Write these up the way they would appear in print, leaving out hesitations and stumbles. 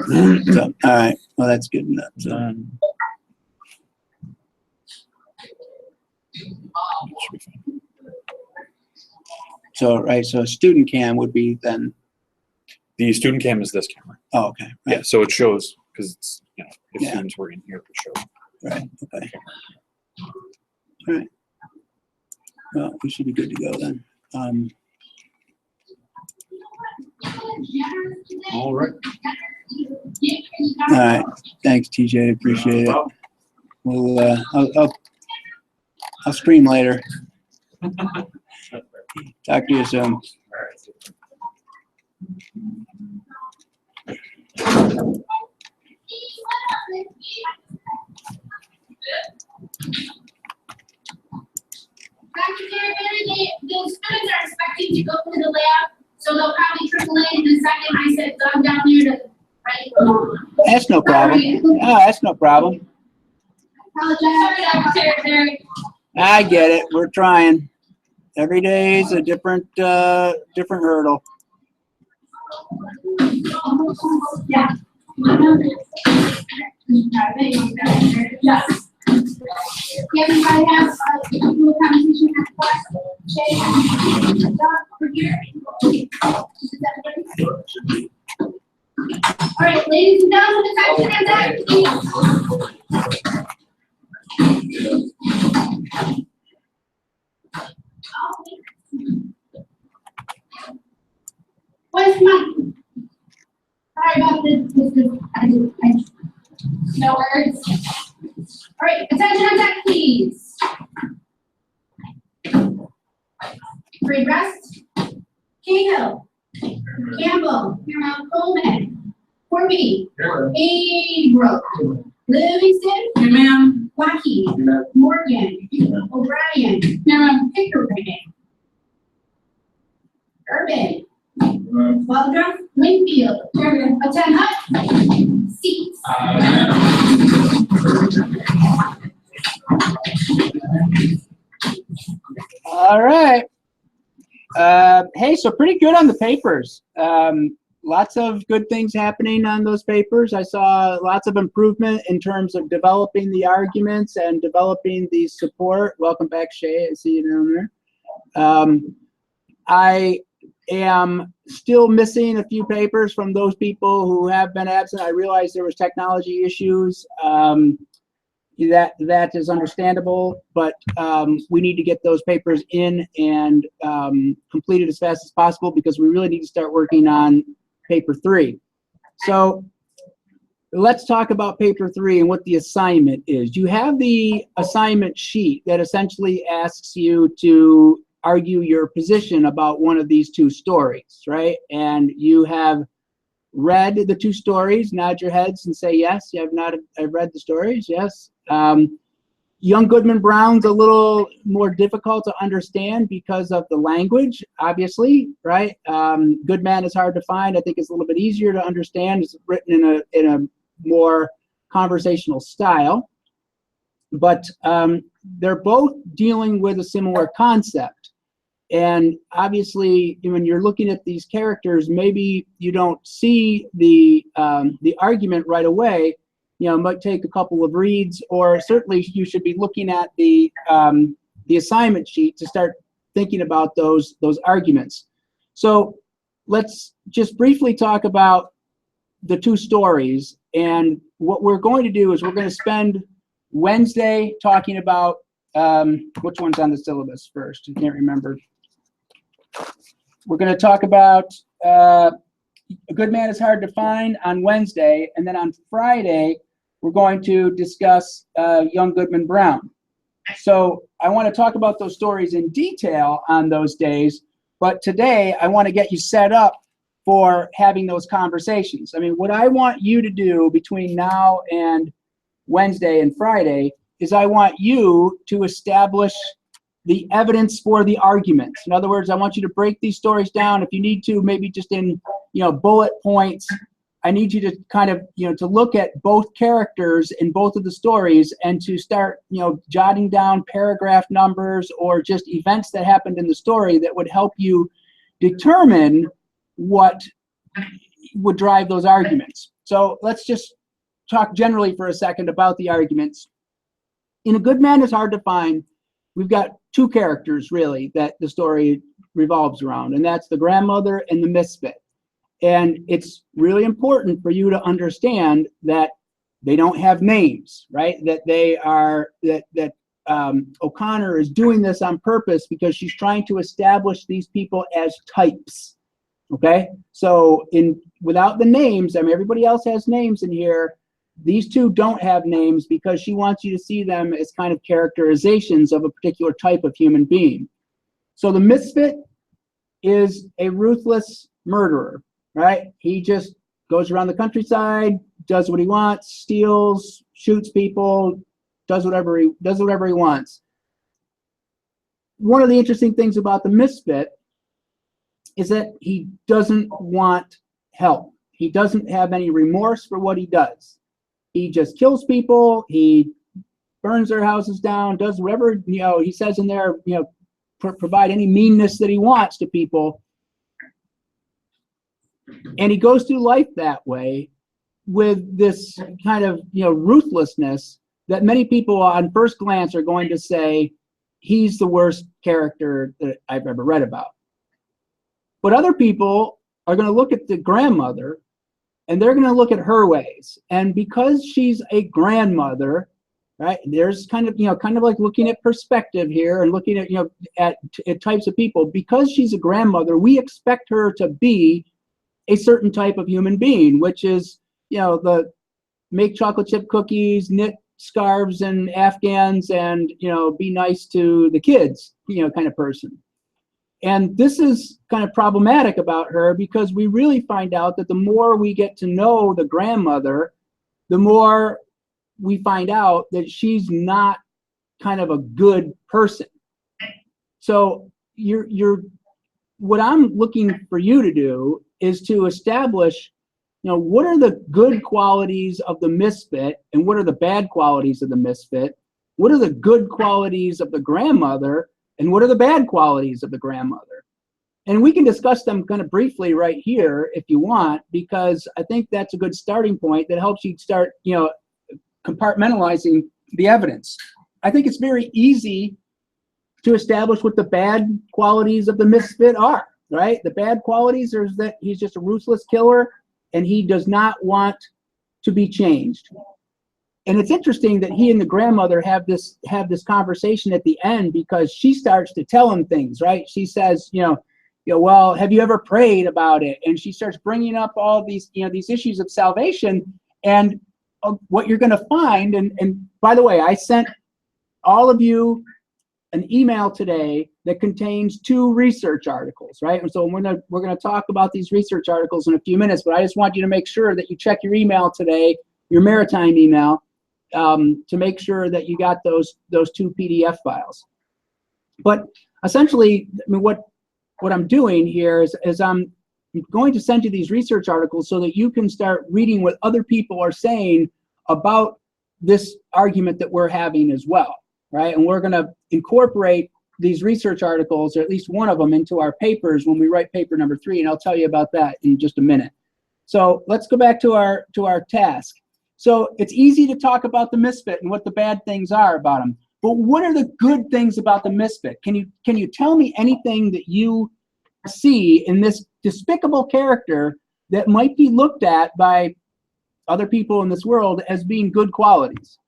So, all right. Well, that's good enough. So, right. So a student cam would be then. The student cam is this camera. Oh, okay. Right. Yeah. So it shows because it's, you know, if Yeah. students were in here, it would show. Right. Okay. All right. Well, we should be good to go then. All right. All right. Thanks, TJ. Appreciate it. We'll. I'll stream later. Talk to you soon. Dr. Carabin, the students are expecting to go to the lab, so they'll probably trickle in a second. I said, Doug down there to write them all. That's no problem. Oh, that's no problem. Apologize, Dr. Carabin. I get it. We're trying. Every day is a different hurdle. Yeah. Yes. Everybody has a little conversation at the class. Jay, over here. All right, ladies and gentlemen, it's time to transact, please. Where's my? Sorry about this. No words. All right, attention on deck, please. Free rest. Cahill. Campbell. Coleman. Corby. Abram. Livingston. Here, ma'am. Waukee. Morgan. O'Brien. Here, ma'am. Pickering. Urban. Waldrop. Winfield. Attend Hut. Seats. All right. Hey, so pretty good on the papers. Lots of good things happening on those papers. I saw lots of improvement in terms of developing the arguments and developing the support. Welcome back, Shay. I see you down there. I am still missing a few papers from those people who have been absent. I realized there was technology issues. That is understandable, but we need to get those papers in and completed as fast as possible because we really need to start working on paper 3. So let's talk about paper 3 and what the assignment is. You have the assignment sheet that essentially asks you to argue your position about one of these 2 stories, right? And you have read the 2 stories. Nod your heads and say yes. You have not. I've read the stories. Yes. Young Goodman Brown's a little more difficult to understand because of the language, obviously, right? Good Man is hard to find. I think it's a little bit easier to understand. It's written in a more conversational style, but they're both dealing with a similar concept. And obviously, when you're looking at these characters, maybe you don't see the argument right away. You know, it might take a couple of reads, or certainly you should be looking at the assignment sheet to start thinking about those arguments. So let's just briefly talk about the 2 stories. And what we're going to do is we're going to spend Wednesday talking about which one's on the syllabus first. I can't remember. We're going to talk about A Good Man is Hard to Find on Wednesday, and then on Friday we're going to discuss Young Goodman Brown. So I want to talk about those stories in detail on those days, but today I want to get you set up for having those conversations. I mean, what I want you to do between now and Wednesday and Friday is I want you to establish the evidence for the argument. In other words, I want you to break these stories down. If you need to, maybe just in, bullet points. I need you to kind of, to look at both characters in both of the stories and to start, jotting down paragraph numbers or just events that happened in the story that would help you determine what would drive those arguments. So let's just talk generally for a second about the arguments. In A Good Man Is Hard to Find, we've got two characters really that the story revolves around, and that's the grandmother and the misfit. And it's really important for you to understand that they don't have names, right? That they are, that O'Connor is doing this on purpose because she's trying to establish these people as types, okay? So without the names, I mean, everybody else has names in here. These two don't have names because she wants you to see them as kind of characterizations of a particular type of human being. So the misfit is a ruthless murderer, right? He just goes around the countryside, does what he wants, steals, shoots people, does whatever he wants. One of the interesting things about the misfit is that he doesn't want help. He doesn't have any remorse for what he does. He just kills people. He burns their houses down, does whatever, he says in there, provide any meanness that he wants to people. And he goes through life that way with this kind of, ruthlessness that many people on first glance are going to say he's the worst character that I've ever read about. But other people are going to look at the grandmother and they're going to look at her ways. And because she's a grandmother, right, there's kind of like looking at perspective here and looking at, at types of people. Because she's a grandmother, we expect her to be a certain type of human being, which is, the make chocolate chip cookies, knit scarves and Afghans, and, be nice to the kids, kind of person. And this is kind of problematic about her because we really find out that the more we get to know the grandmother, the more we find out that she's not kind of a good person. So what I'm looking for you to do is to establish, what are the good qualities of the misfit and what are the bad qualities of the misfit? What are the good qualities of the grandmother and what are the bad qualities of the grandmother? And we can discuss them kind of briefly right here if you want, because I think that's a good starting point that helps you start, compartmentalizing the evidence. I think it's very easy to establish what the bad qualities of the misfit are, right? The bad qualities are that he's just a ruthless killer and he does not want to be changed. And it's interesting that he and the grandmother have this conversation at the end because she starts to tell him things, right? She says, well, have you ever prayed about it? And she starts bringing up all these, these issues of salvation. And what you're going to find, and by the way, I sent all of you an email today that contains 2 research articles, right? And so we're going to talk about these research articles in a few minutes, but I just want you to make sure that you check your email today, your Maritime email, to make sure that you got those 2 PDF files. But essentially, I mean, what I'm doing here is I'm going to send you these research articles so that you can start reading what other people are saying about this argument that we're having as well, right? And we're going to incorporate these research articles, or at least one of them, into our papers when we write paper number 3, and I'll tell you about that in just a minute. So let's go back to our task. So it's easy to talk about the misfit and what the bad things are about him, but what are the good things about the misfit? Can you tell me anything that you see in this despicable character that might be looked at by other people in this world as being good qualities?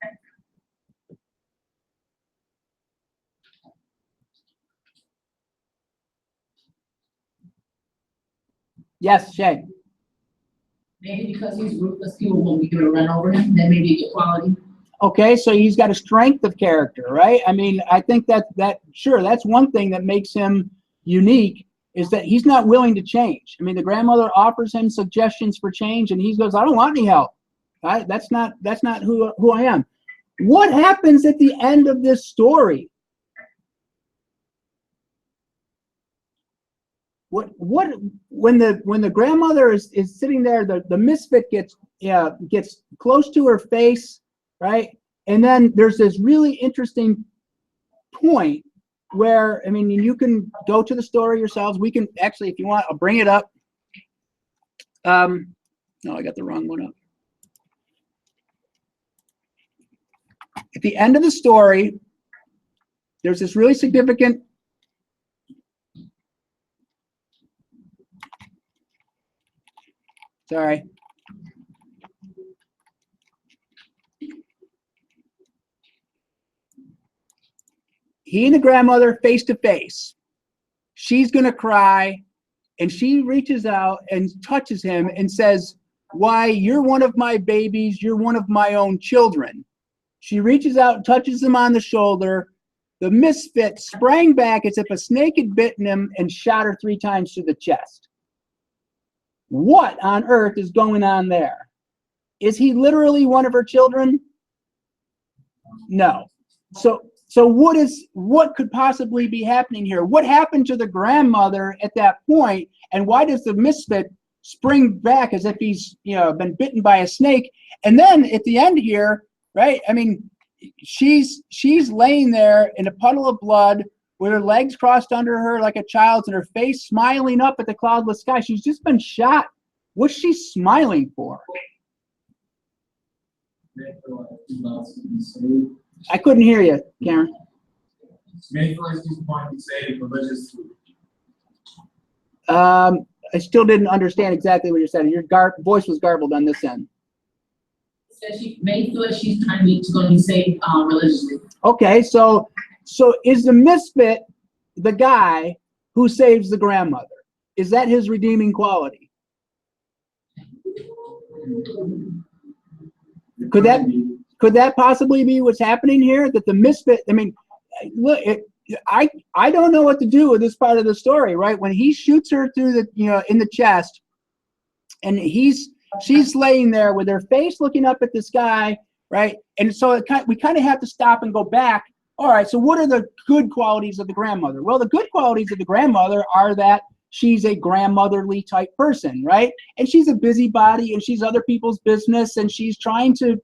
Yes, Shay. Maybe because he's ruthless, people won't be gonna run over him, that may be a quality. Okay, so he's got a strength of character, right? I mean, I think that sure, that's one thing that makes him unique, is that he's not willing to change. I mean, the grandmother offers him suggestions for change, and he goes, "I don't want any help. That's not who I am." What happens at the end of this story? What when the grandmother is sitting there, the misfit gets close to her face, right? And then there's this really interesting point where, I mean, you can go to the story yourselves. We can actually, if you want, I'll bring it up. No, I got the wrong one up. At the end of the story, there's this really significant sorry. He and the grandmother face to face. She's going to cry, and she reaches out and touches him and says, "Why, you're one of my babies. You're one of my own children." She reaches out and touches him on the shoulder. The misfit sprang back as if a snake had bitten him and shot her 3 times through the chest. What on earth is going on there? Is he literally one of her children? No. So what could possibly be happening here? What happened to the grandmother at that point, and why does the misfit spring back as if he's been bitten by a snake? And then at the end here, right? I mean, she's laying there in a puddle of blood with her legs crossed under her like a child's and her face smiling up at the cloudless sky. She's just been shot. What's she smiling for? I couldn't hear you, Karen. I still didn't understand exactly what you said. Your voice was garbled on this end. Says she may feel like she's trying to go be saved religiously. Okay, so is the misfit the guy who saves the grandmother? Is that his redeeming quality? Could that possibly be what's happening here? That the misfit, I mean, look, I don't know what to do with this part of the story, right? When he shoots her through the, in the chest, and she's laying there with her face looking up at the sky, right? And so we kind of have to stop and go back. All right, so what are the good qualities of the grandmother? Well, the good qualities of the grandmother are that she's a grandmotherly type person, right? And she's a busybody, and she's other people's business, and she's trying to,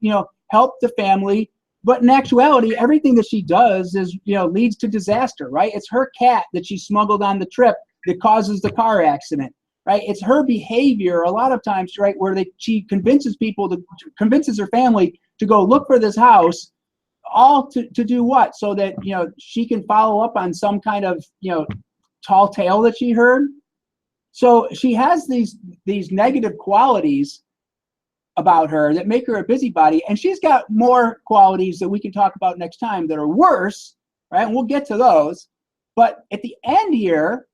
help the family. But in actuality, everything that she does is, leads to disaster, right? It's her cat that she smuggled on the trip that causes the car accident, right? It's her behavior a lot of times, right, where she convinces convinces her family to go look for this house, all to do what? So that, she can follow up on some kind of, tall tale that she heard. So she has these negative qualities about her that make her a busybody, and she's got more qualities that we can talk about next time that are worse, right? And we'll get to those. But at the end here,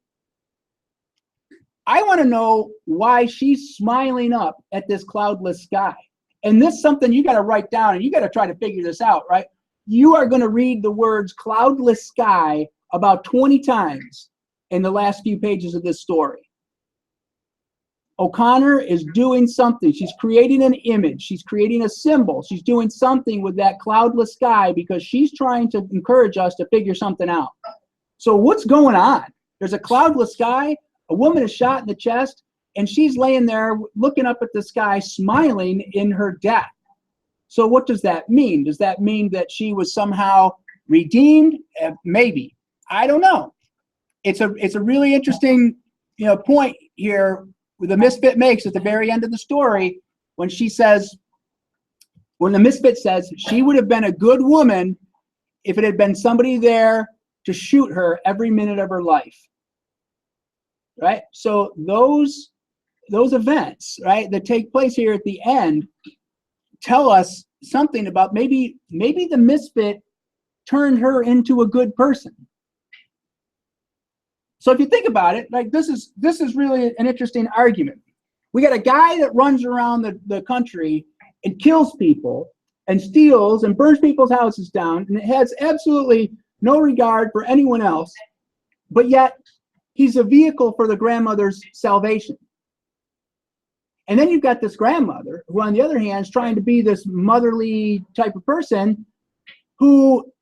I want to know why she's smiling up at this cloudless sky. And this is something you got to write down, and you got to try to figure this out, right? You are going to read the words cloudless sky about 20 times in the last few pages of this story. O'Connor is doing something. She's creating an image. She's creating a symbol. She's doing something with that cloudless sky because she's trying to encourage us to figure something out. So what's going on? There's a cloudless sky. A woman is shot in the chest, and she's laying there looking up at the sky, smiling in her death. So what does that mean? Does that mean that she was somehow redeemed? Maybe. I don't know. It's a really interesting, point here the misfit makes at the very end of the story when the misfit says she would have been a good woman if it had been somebody there to shoot her every minute of her life. Right? So those events, right, that take place here at the end tell us something about maybe the misfit turned her into a good person. So if you think about it, like this is really an interesting argument. We got a guy that runs around the country and kills people and steals and burns people's houses down, and it has absolutely no regard for anyone else, but yet he's a vehicle for the grandmother's salvation. And then you've got this grandmother who, on the other hand, is trying to be this motherly type of person who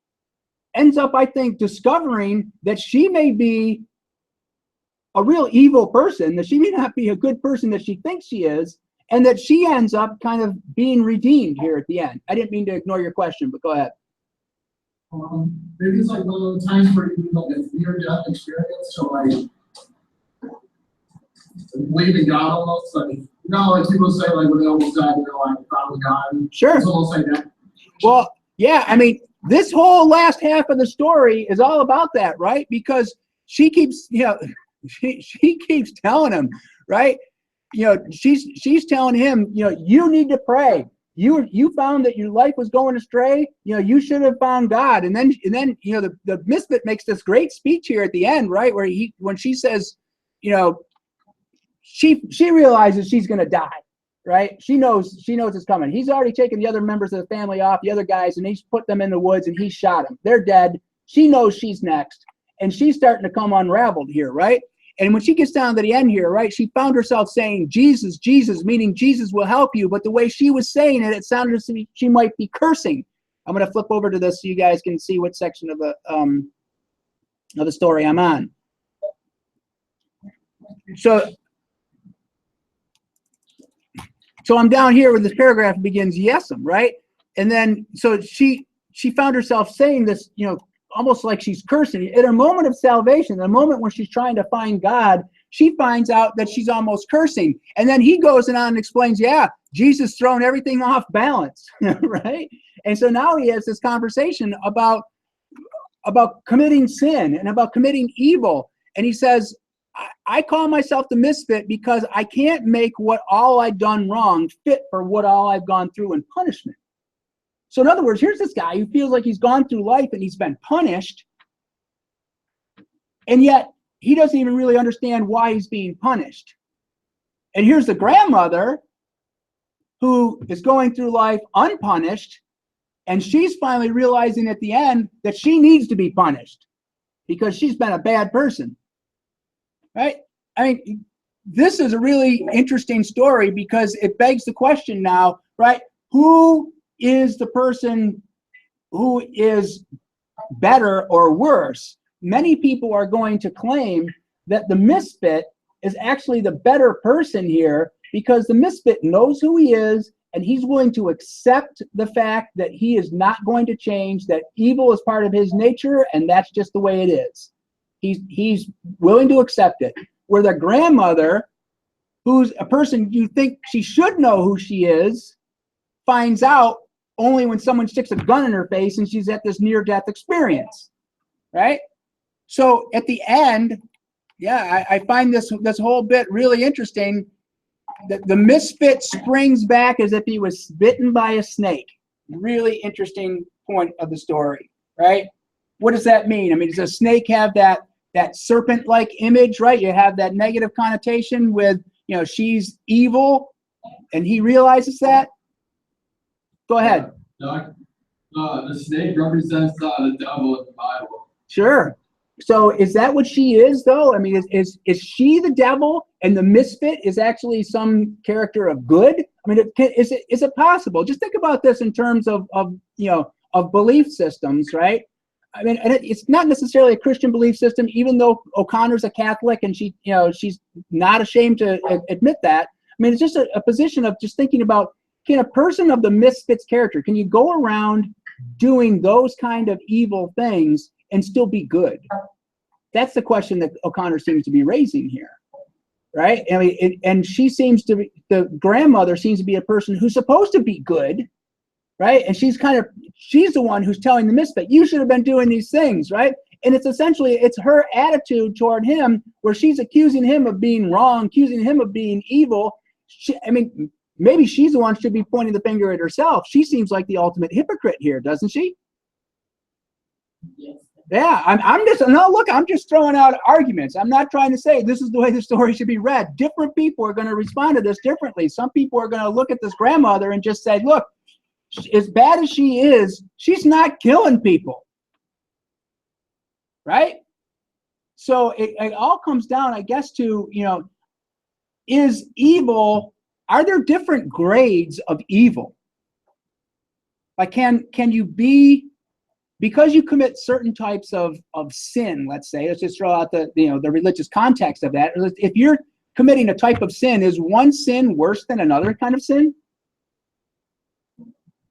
ends up, I think, discovering that she may be a real evil person, that she may not be a good person that she thinks she is, and that she ends up kind of being redeemed here at the end. I didn't mean to ignore your question, but go ahead. Maybe it's like one of the times where you have a near-death experience, so like believe in God almost, like No, like people say, like when they almost died, you know, I found God. Sure. It's almost like that. Well, yeah, I mean, this whole last half of the story is all about that, right? Because she keeps, she keeps telling him, right? She's telling him, you need to pray. You found that your life was going astray. You should have found God. And then the misfit makes this great speech here at the end, right? Where when she says, she realizes she's going to die, right? She knows it's coming. He's already taken the other members of the family off, the other guys, and he's put them in the woods and he shot them. They're dead. She knows she's next, and she's starting to come unraveled here, right? And when she gets down to the end here, right, she found herself saying, Jesus, Jesus, meaning Jesus will help you. But the way she was saying it, it sounded to me she might be cursing. I'm going to flip over to this so you guys can see what section of the story I'm on. So I'm down here where this paragraph begins, yes'm, right? And then, so she found herself saying this, almost like she's cursing. In a moment of salvation, the moment when she's trying to find God, she finds out that she's almost cursing. And then he goes on and explains, yeah, Jesus thrown everything off balance, right? And so now he has this conversation about committing sin and about committing evil. And he says, I call myself the misfit because I can't make what all I've done wrong fit for what all I've gone through in punishment. So in other words, here's this guy who feels like he's gone through life and he's been punished, and yet he doesn't even really understand why he's being punished. And here's the grandmother who is going through life unpunished, and she's finally realizing at the end that she needs to be punished because she's been a bad person, right? I mean, this is a really interesting story because it begs the question now, right? Who is the person who is better or worse? Many people are going to claim that the misfit is actually the better person here because the misfit knows who he is and he's willing to accept the fact that he is not going to change, that evil is part of his nature and that's just the way it is. He's willing to accept it. Where the grandmother, who's a person you think she should know who she is, finds out only when someone sticks a gun in her face and she's at this near-death experience, right? So at the end, yeah, I find this whole bit really interesting. The misfit springs back as if he was bitten by a snake. Really interesting point of the story, right? What does that mean? I mean, does a snake have that serpent-like image, right? You have that negative connotation with, she's evil, and he realizes that. Go ahead. Doc, the snake represents the devil in the Bible. Sure. So is that what she is, though? I mean, is she the devil and the misfit is actually some character of good? I mean, is it possible? Just think about this in terms of belief systems, right? I mean, and it's not necessarily a Christian belief system, even though O'Connor's a Catholic and she's not ashamed to admit that. I mean, it's just a position of just thinking about, can a person of the misfit's character, can you go around doing those kind of evil things and still be good? That's the question that O'Connor seems to be raising here, right? I mean, and she seems to be, the grandmother seems to be a person who's supposed to be good, right? And she's the one who's telling the misfit, you should have been doing these things, right? And it's her attitude toward him where she's accusing him of being wrong, accusing him of being evil. Maybe she's the one who should be pointing the finger at herself. She seems like the ultimate hypocrite here, doesn't she? Yes. Yeah, I'm just throwing out arguments. I'm not trying to say this is the way the story should be read. Different people are going to respond to this differently. Some people are going to look at this grandmother and just say, look, as bad as she is, she's not killing people. Right? So it all comes down, I guess, to, is evil, are there different grades of evil? Like, can you be, because you commit certain types of sin, let's just throw out the religious context of that. If you're committing a type of sin, is one sin worse than another kind of sin?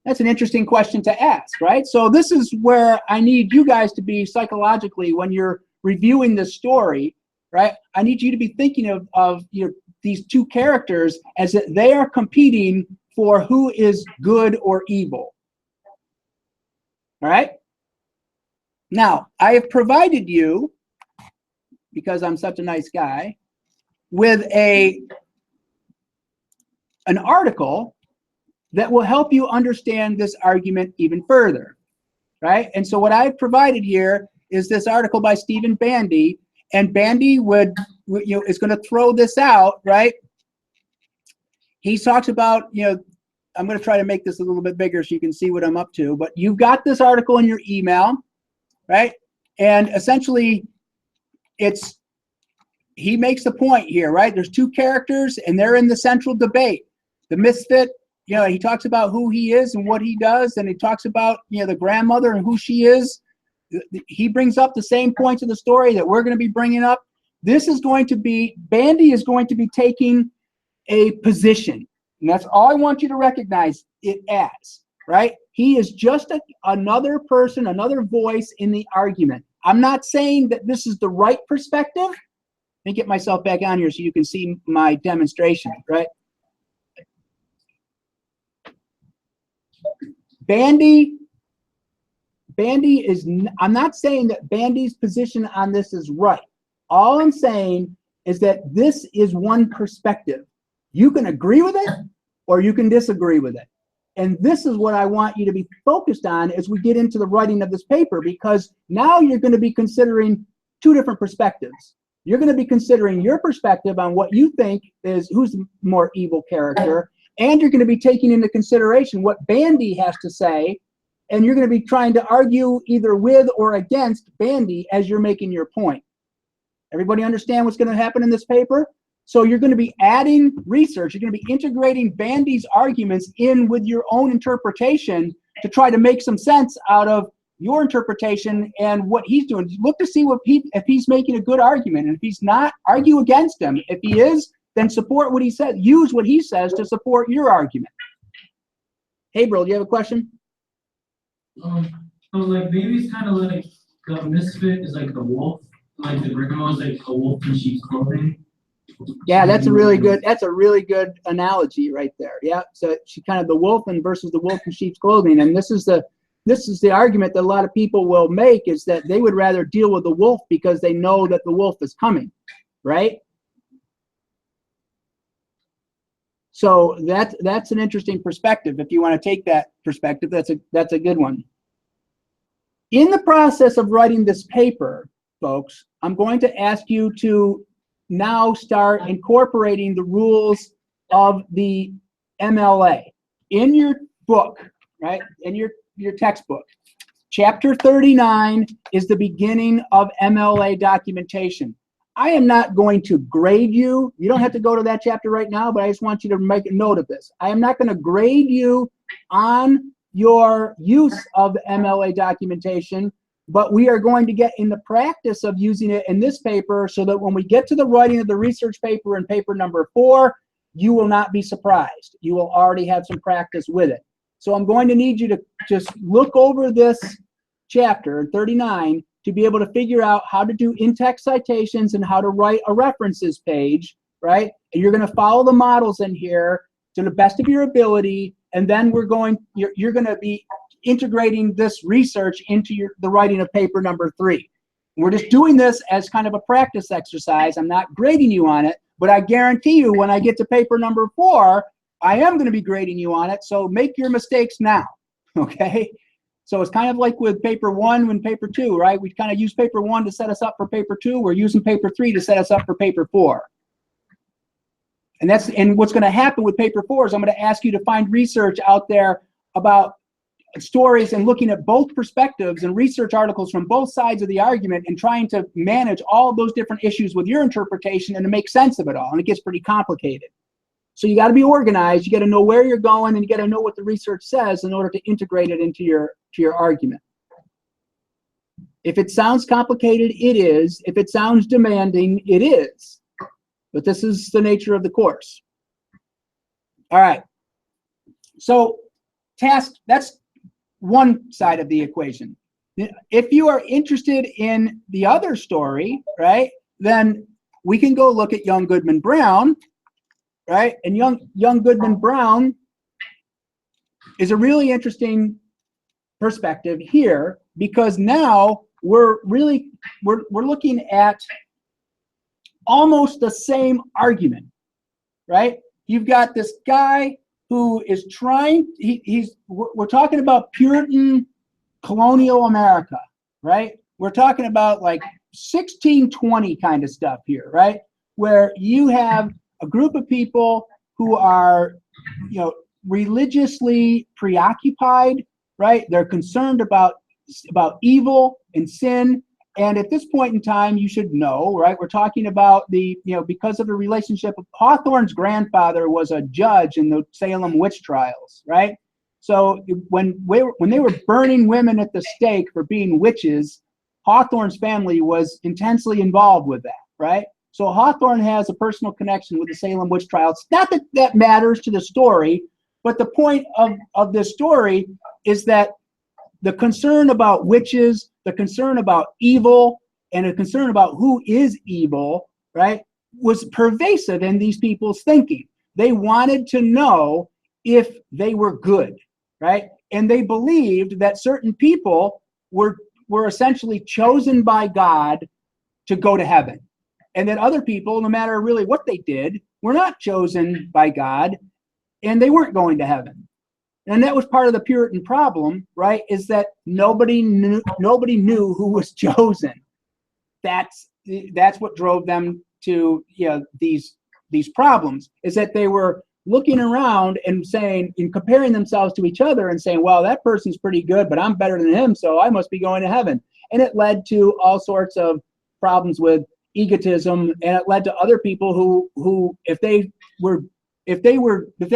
That's an interesting question to ask, right? So this is where I need you guys to be psychologically when you're reviewing this story, right? I need you to be thinking of these two characters as that they are competing for who is good or evil. All right? Now, I have provided you, because I'm such a nice guy, with an article that will help you understand this argument even further, right? And so what I've provided here is this article by Stephen Bandy, and Bandy is going to throw this out, right? He talks about, I'm going to try to make this a little bit bigger so you can see what I'm up to, but you've got this article in your email, right? And essentially, he makes the point here, right? There's two characters, and they're in the central debate. The misfit, he talks about who he is and what he does, and he talks about, the grandmother and who she is. He brings up the same points of the story that we're going to be bringing up. This is going to be, Bandy is going to be taking a position, and that's all I want you to recognize it as, right? He is just another person, another voice in the argument. I'm not saying that this is the right perspective. Let me get myself back on here so you can see my demonstration, right? Bandy is, I'm not saying that Bandy's position on this is right. All I'm saying is that this is one perspective. You can agree with it or you can disagree with it. And this is what I want you to be focused on as we get into the writing of this paper, because now you're going to be considering two different perspectives. You're going to be considering your perspective on what you think is who's the more evil character, and you're going to be taking into consideration what Bandy has to say, and you're going to be trying to argue either with or against Bandy as you're making your point. Everybody understand what's going to happen in this paper? So you're going to be adding research. You're going to be integrating Bandy's arguments in with your own interpretation to try to make some sense out of your interpretation and what he's doing. Look to see if he's making a good argument. And if he's not, argue against him. If he is, then support what he said. Use what he says to support your argument. Hey, bro, do you have a question? So like baby's kind of like the misfit is like the wolf, like the grandma is like a wolf in sheep's clothing. Yeah, that's a really good analogy right there. Yeah, so she kind of the wolf and versus the wolf in sheep's clothing, and this is the argument that a lot of people will make, is that they would rather deal with the wolf because they know that the wolf is coming, right? So that's an interesting perspective. If you want to take that perspective, that's a good one. In the process of writing this paper, folks, I'm going to ask you to now start incorporating the rules of the MLA in your book, right? In your textbook. Chapter 39 is the beginning of MLA documentation. I am not going to grade you. You don't have to go to that chapter right now, but I just want you to make a note of this. I am not going to grade you on your use of the MLA documentation, but we are going to get in the practice of using it in this paper so that when we get to the writing of the research paper in paper number 4, you will not be surprised. You will already have some practice with it. So I'm going to need you to just look over this chapter 39 to be able to figure out how to do in-text citations and how to write a references page, right? And you're going to follow the models in here to the best of your ability, and then you're going to be integrating this research into the writing of paper number 3. We're just doing this as kind of a practice exercise. I'm not grading you on it, but I guarantee you when I get to paper number 4, I am going to be grading you on it, so make your mistakes now, okay? So it's kind of like with paper 1 and paper 2, right? We kind of use paper 1 to set us up for paper 2. We're using paper 3 to set us up for paper 4. And what's going to happen with paper 4 is I'm going to ask you to find research out there about stories and looking at both perspectives and research articles from both sides of the argument and trying to manage all those different issues with your interpretation and to make sense of it all. And it gets pretty complicated. So you got to be organized. You got to know where you're going, and you got to know what the research says in order to integrate it into your argument. If it sounds complicated, it is. If it sounds demanding, it is. But this is the nature of the course. All right. So that's one side of the equation. If you are interested in the other story, right, then we can go look at Young, Goodman, Brown, right? And young Goodman Brown is a really interesting perspective here, because now we're looking at almost the same argument, right? You've got this guy who is trying, we're talking about Puritan colonial America, right? We're talking about like 1620 kind of stuff here, right? Where you have a group of people who are, religiously preoccupied, right? They're concerned about evil and sin. And at this point in time, you should know, right? We're talking about because of the relationship of Hawthorne's grandfather was a judge in the Salem witch trials, right? So when they were burning women at the stake for being witches, Hawthorne's family was intensely involved with that, right? So Hawthorne has a personal connection with the Salem witch trials. Not that that matters to the story, but the point of this story is that the concern about witches, the concern about evil, and a concern about who is evil, right, was pervasive in these people's thinking. They wanted to know if they were good, right? And they believed that certain people were essentially chosen by God to go to heaven. And that other people, no matter really what they did, were not chosen by God, and they weren't going to heaven. And that was part of the Puritan problem, right? Is that nobody knew who was chosen. That's what drove them to these problems. Is that they were looking around and saying, and comparing themselves to each other and saying, well, that person's pretty good, but I'm better than him, so I must be going to heaven. And it led to all sorts of problems with egotism, and it led to other people who if they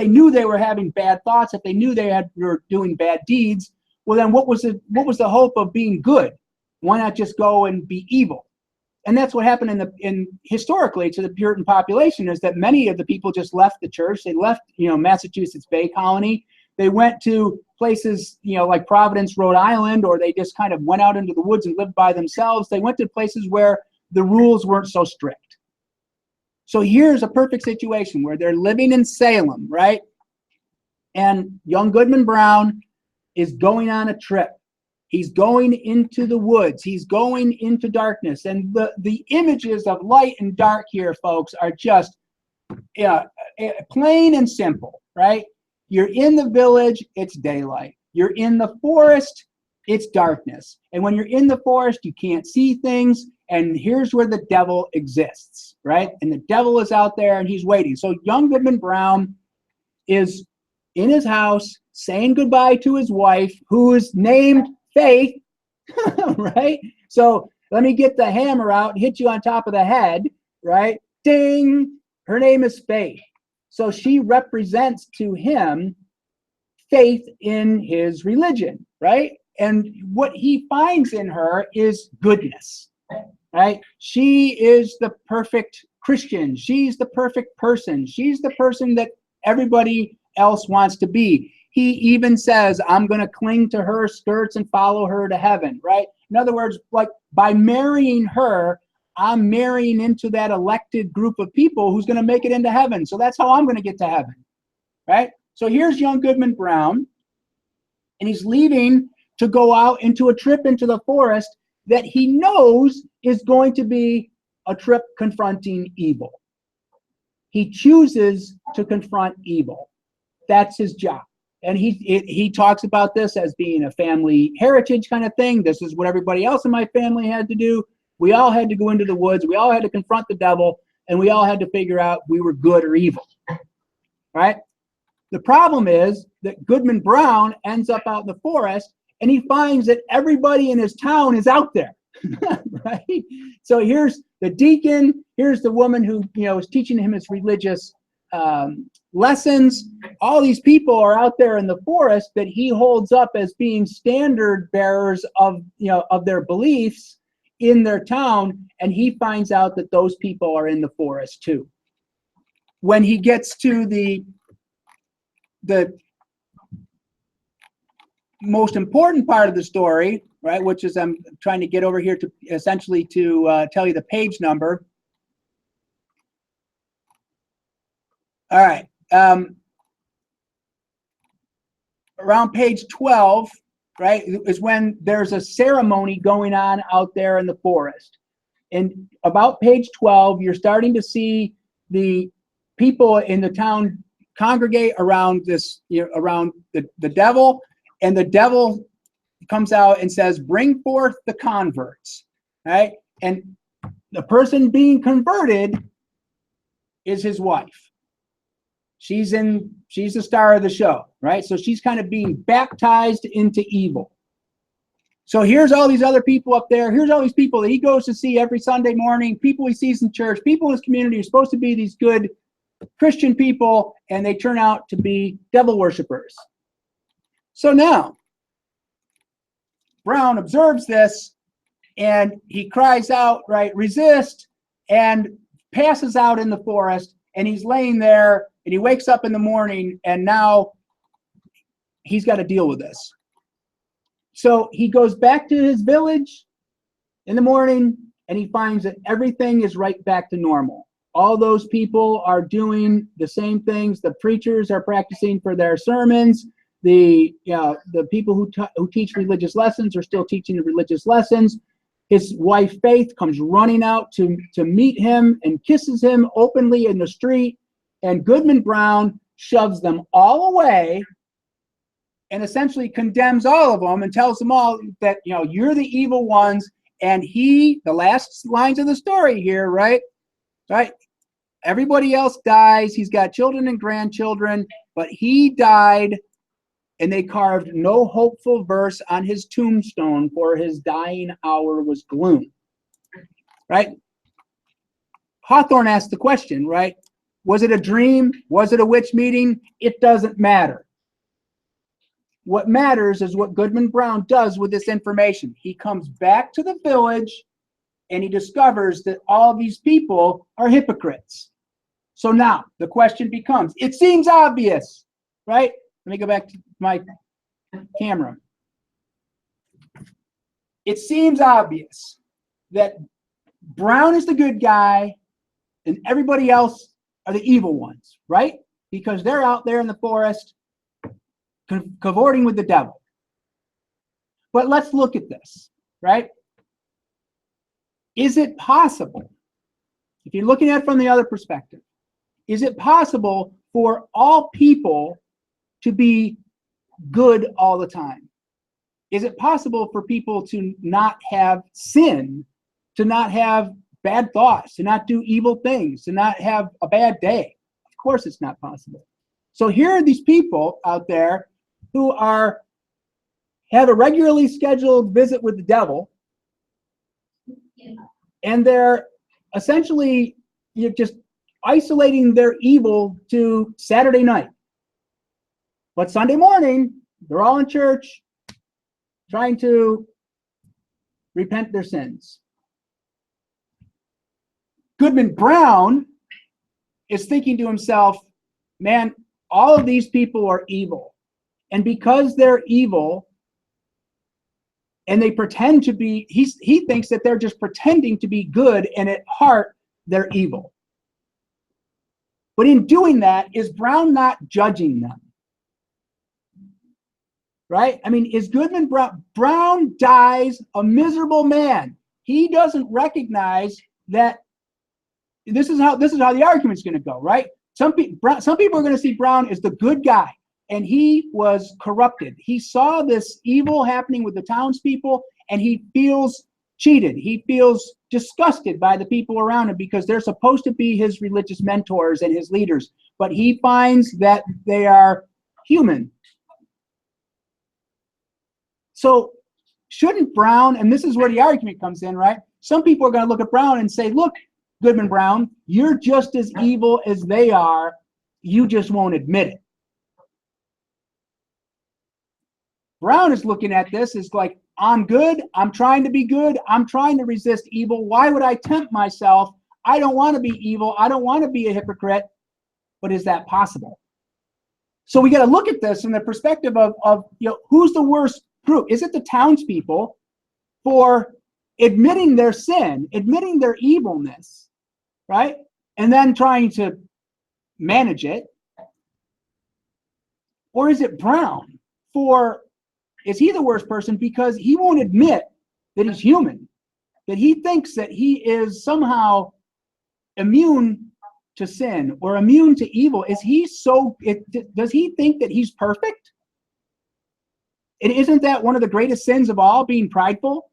knew they were having bad thoughts, if they knew were doing bad deeds, well, then what was the hope of being good? Why not just go and be evil? And that's what happened historically to the Puritan population, is that many of the people just left the church. They left, Massachusetts Bay Colony. They went to places, like Providence, Rhode Island, or they just kind of went out into the woods and lived by themselves. They went to places where the rules weren't so strict. So here's a perfect situation where they're living in Salem, right? And young Goodman Brown is going on a trip. He's going into the woods. He's going into darkness. And the images of light and dark here, folks, are just plain and simple, right? You're in the village, it's daylight. You're in the forest, it's darkness. And when you're in the forest, you can't see things. And here's where the devil exists, right? And the devil is out there and he's waiting. So young Goodman Brown is in his house saying goodbye to his wife, who is named Faith, right? So let me get the hammer out and hit you on top of the head, right? Ding! Her name is Faith. So she represents to him faith in his religion, right? And what he finds in her is goodness, right? She is the perfect Christian. She's the perfect person. She's the person that everybody else wants to be. He even says, I'm going to cling to her skirts and follow her to heaven, right? In other words, like by marrying her, I'm marrying into that elected group of people who's going to make it into heaven. So that's how I'm going to get to heaven, right? So here's young Goodman Brown, and he's leaving to go out into a trip into the forest that he knows is going to be a trip confronting evil. He chooses to confront evil. That's his job. And he talks about this as being a family heritage kind of thing. This is what everybody else in my family had to do. We all had to go into the woods. We all had to confront the devil, and we all had to figure out we were good or evil, right? The problem is that Goodman Brown ends up out in the forest, and he finds that everybody in his town is out there, right? So here's the deacon. Here's the woman who is teaching him his religious lessons. All these people are out there in the forest that he holds up as being standard bearers of their beliefs in their town, and he finds out that those people are in the forest too. When he gets to the most important part of the story, right, which is I'm trying to get over here to essentially to tell you the page number. All right. Around page 12, right, is when there's a ceremony going on out there in the forest. And about page 12, you're starting to see the people in the town congregate around this, around the devil, and the devil comes out and says, "Bring forth the converts," right? And the person being converted is his wife. She's the star of the show, right? So she's kind of being baptized into evil. So here's all these other people up there. Here's all these people that he goes to see every Sunday morning, people he sees in church, people in his community are supposed to be these good Christian people, and they turn out to be devil worshipers. So now, Brown observes this, and he cries out, right, resist, and passes out in the forest, and he's laying there, and he wakes up in the morning, and now he's got to deal with this. So he goes back to his village in the morning, and he finds that everything is right back to normal. All those people are doing the same things. The preachers are practicing for their sermons. The people who teach religious lessons are still teaching the religious lessons. His wife Faith comes running out to meet him and kisses him openly in the street. And Goodman Brown shoves them all away and essentially condemns all of them and tells them all that, you're the evil ones. And the last lines of the story here, right? Everybody else dies. He's got children and grandchildren, but he died, and they carved no hopeful verse on his tombstone, for his dying hour was gloom. Right? Hawthorne asked the question, right? Was it a dream? Was it a witch meeting? It doesn't matter. What matters is what Goodman Brown does with this information. He comes back to the village, and he discovers that all these people are hypocrites. So now the question becomes, it seems obvious, right? Let me go back to my camera. It seems obvious that Brown is the good guy and everybody else are the evil ones, right? Because they're out there in the forest cavorting with the devil. But let's look at this, right? Is it possible, if you're looking at it from the other perspective, is it possible for all people to be good all the time? Is it possible for people to not have sin, to not have bad thoughts, to not do evil things, to not have a bad day? Of course it's not possible. So here are these people out there who have a regularly scheduled visit with the devil, and they're essentially just isolating their evil to Saturday night. But Sunday morning, they're all in church trying to repent their sins. Goodman Brown is thinking to himself, man, all of these people are evil. And because they're evil, and they pretend to be, he thinks that they're just pretending to be good, and at heart, they're evil. But in doing that, is Brown not judging them? Right? I mean, is Goodman Brown? Brown dies a miserable man. He doesn't recognize that this is how the argument's going to go, right? Some people are going to see Brown as the good guy, and he was corrupted. He saw this evil happening with the townspeople, and he feels cheated. He feels disgusted by the people around him because they're supposed to be his religious mentors and his leaders, but he finds that they are human. So shouldn't Brown, and this is where the argument comes in, right? Some people are going to look at Brown and say, look, Goodman Brown, you're just as evil as they are. You just won't admit it. Brown is looking at this as like, I'm good. I'm trying to be good. I'm trying to resist evil. Why would I tempt myself? I don't want to be evil. I don't want to be a hypocrite. But is that possible? So we got to look at this from the perspective of who's the worst group? Is it the townspeople for admitting their sin, admitting their evilness, right? And then trying to manage it? Or is it Brown? Is he the worst person because he won't admit that he's human, that he thinks that he is somehow immune to sin or immune to evil? Does he think that he's perfect? And isn't that one of the greatest sins of all, being prideful?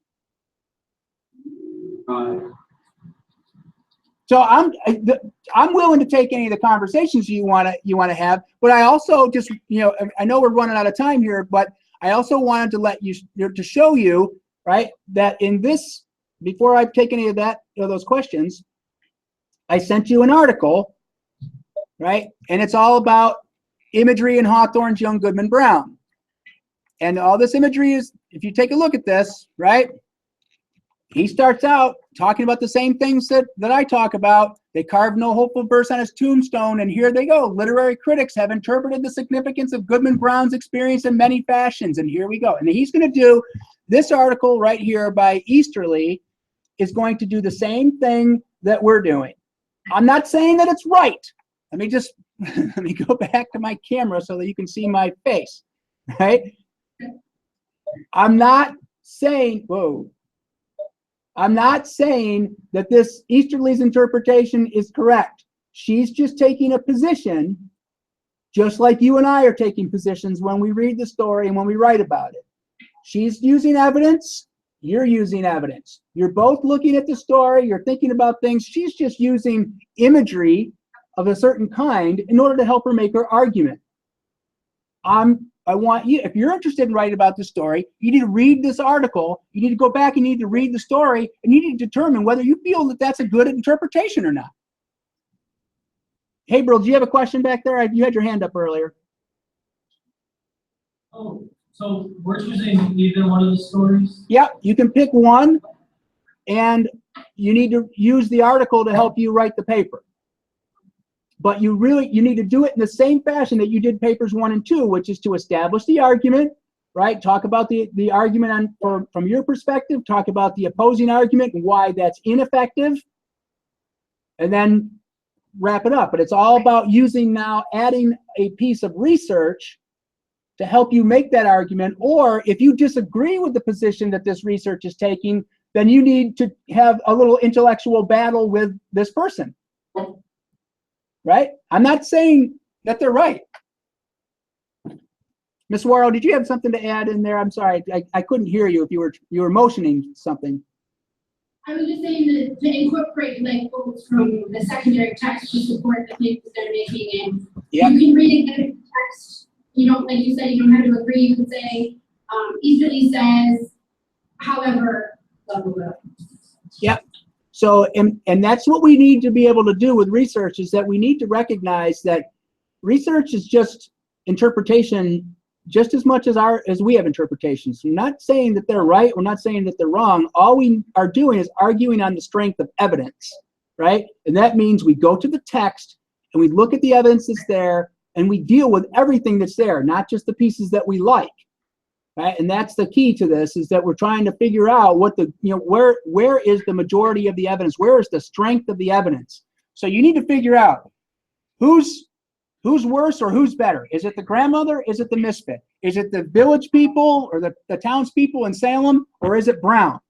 So I'm willing to take any of the conversations you want to have, but I also just, I know we're running out of time here, but I also wanted to show you, right, that in this, before I take any of those questions, I sent you an article, right, and it's all about imagery in Hawthorne's Young Goodman Brown. And all this imagery is, if you take a look at this, right, he starts out talking about the same things that I talk about. They carved no hopeful verse on his tombstone, and here they go. Literary critics have interpreted the significance of Goodman Brown's experience in many fashions, and here we go. And he's going to do this article right here by Easterly is going to do the same thing that we're doing. I'm not saying that it's right. Let me go back to my camera so that you can see my face, right? I'm not saying that this Easterly's interpretation is correct. She's just taking a position, just like you and I are taking positions when we read the story and when we write about it. She's using evidence. You're using evidence. You're both looking at the story. You're thinking about things. She's just using imagery of a certain kind in order to help her make her argument. I want you, if you're interested in writing about this story, you need to read this article. You need to go back and you need to read the story, and you need to determine whether you feel that that's a good interpretation or not. Hey, Brill, do you have a question back there? You had your hand up earlier. Oh, so we're choosing either one of the stories? Yeah, you can pick one, and you need to use the article to help you write the paper. But you need to do it in the same fashion that you did papers 1 and 2, which is to establish the argument, right? Talk about the argument from your perspective, talk about the opposing argument and why that's ineffective, and then wrap it up. But it's all about adding a piece of research to help you make that argument. Or if you disagree with the position that this research is taking, then you need to have a little intellectual battle with this person. Right? I'm not saying that they're right. Ms. Warrow, did you have something to add in there? I'm sorry, I couldn't hear you if you were motioning something. I was just saying that to incorporate like quotes from the secondary text to support the papers they're making, and Yep. you can read it in the text. You don't, like you said, you don't have to agree. You can say, Easterly says, however, blah, blah, blah. Yep. So, and that's what we need to be able to do with research, is that we need to recognize that research is just interpretation just as much as we have interpretations. We're not saying that they're right. We're not saying that they're wrong. All we are doing is arguing on the strength of evidence, right? And that means we go to the text and we look at the evidence that's there and we deal with everything that's there, not just the pieces that we like. Right? And that's the key to this, is that we're trying to figure out what where is the majority of the evidence? Where is the strength of the evidence? So you need to figure out who's worse or who's better. Is it the grandmother? Is it the misfit? Is it the village people or the townspeople in Salem, or is it Brown?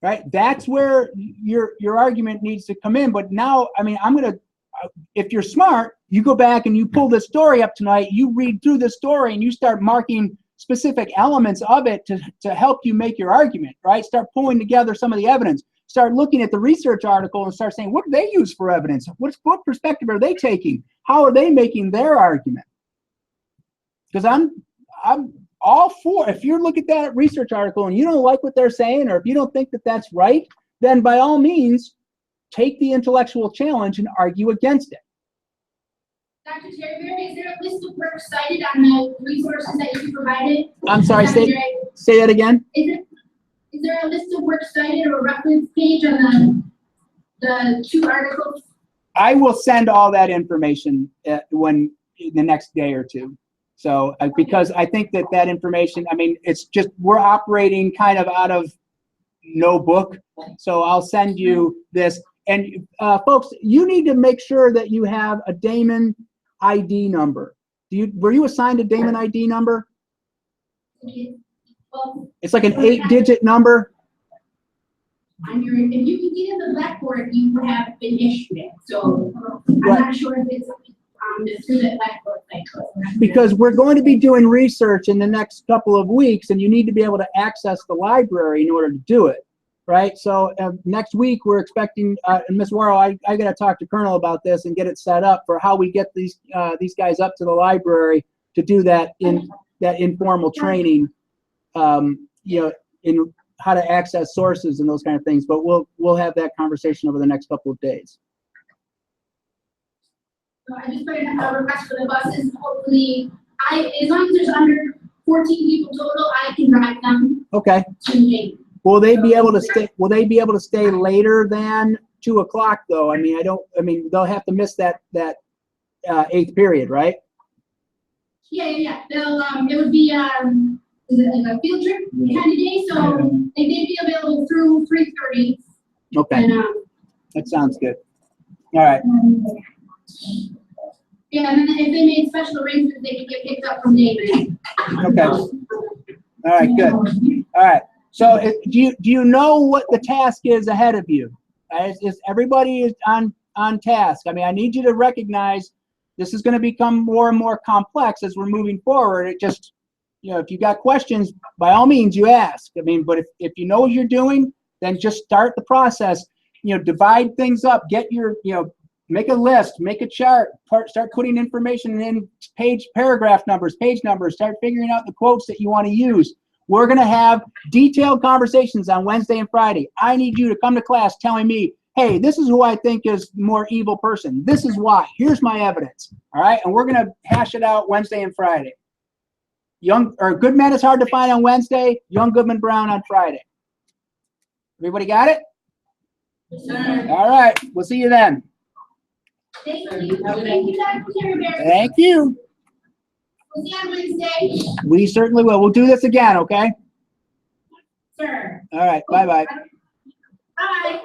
Right? That's where your argument needs to come in. But now, I mean, if you're smart, you go back and you pull this story up tonight, you read through the story and you start marking specific elements of it to help you make your argument, right? Start pulling together some of the evidence. Start looking at the research article and start saying, what do they use for evidence? What perspective are they taking? How are they making their argument? Because I'm all for, if you look at that research article and you don't like what they're saying, or if you don't think that that's right, then by all means, take the intellectual challenge and argue against it. Dr. Terry, is there a list of works cited on the resources that you provided? I'm sorry, say that again. Is there a list of works cited or a reference page on the 2 articles? I will send all that information in the next day or 2. So because I think that information, I mean, it's just, we're operating kind of out of no book. So I'll send you this. And folks, you need to make sure that you have a Damon ID number. Were you assigned a Damon ID number? Well, It's like an 8-digit number. if you can get in the Blackboard, you have been issued it, so I'm not sure if it's, through the Blackboard thing. Because we're going to be doing research in the next couple of weeks, and you need to be able to access the library in order to do it, right? So next week we're expecting, and Ms. Warrow, I got to talk to Colonel about this and get it set up for how we get these guys up to the library to do that informal training, in how to access sources and those kind of things. But we'll have that conversation over the next couple of days. So I just put in a request for the buses, hopefully, as long as there's under 14 people total, I can drive them Okay. to Dayton. Will they be able to stay? Will they be able to stay later than 2 o'clock though? I mean, they'll have to miss that 8th period, right? Yeah. They'll, it would be, is it like a field trip kind of day, so they'd be available through 3:30. Okay, And, that sounds good. All right. yeah, and then if they made special arrangements, they could get picked up from David. Okay. All right. Good. All right. So, do you know what the task is ahead of you? Is everybody is on task? I mean, I need you to recognize this is going to become more and more complex as we're moving forward. It just, if you got questions, by all means, you ask. I mean, but if you know what you're doing, then just start the process. Divide things up. Get your, make a list, make a chart, start putting information in paragraph numbers, page numbers, start figuring out the quotes that you want to use. We're going to have detailed conversations on Wednesday and Friday. I need you to come to class telling me, hey, this is who I think is more evil person. This is why. Here's my evidence. All right. And we're going to hash it out Wednesday and Friday. Good men is hard to find on Wednesday. Young Goodman Brown on Friday. Everybody got it? Sir. All right. We'll see you then. Thank you. Thank you, Dr. Carrier. Thank you. We'll see you on Wednesday. We certainly will. We'll do this again, okay? Sir. All right. Bye-bye. Bye.